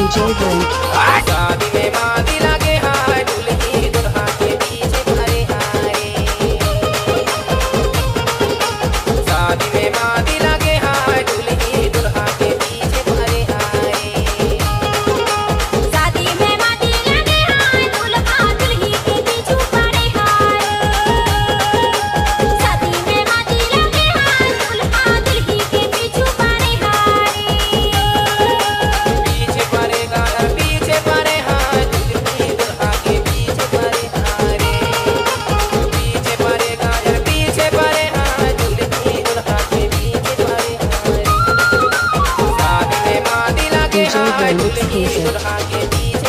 DJ Blink. शादी में मादी लगे हाय दुल्ही दुल्हा के पीछे भरे हाय। शादी में मादी लगे हाय दुल्ही दुल्हा के पीछे भरे हाय। शादी में मादी लगे हाय दुल्हा दुल्ही के पीछे पड़े हाय। शादी में मादी लगे हाय दुल्हा दुल्ही के पीछे पड़े हाय। पीछे पड़ेगा पीछे पड़े हाय दुल्ही दुल्हा के पीछे पड़े हाय रे। पीछे पड़ेगा पीछे पड़े हाय दुल्ही दुल्हा के पीछे पड़े हाय। शादी में मादी लगे हाय दुल्ही दुल्हा के पीछे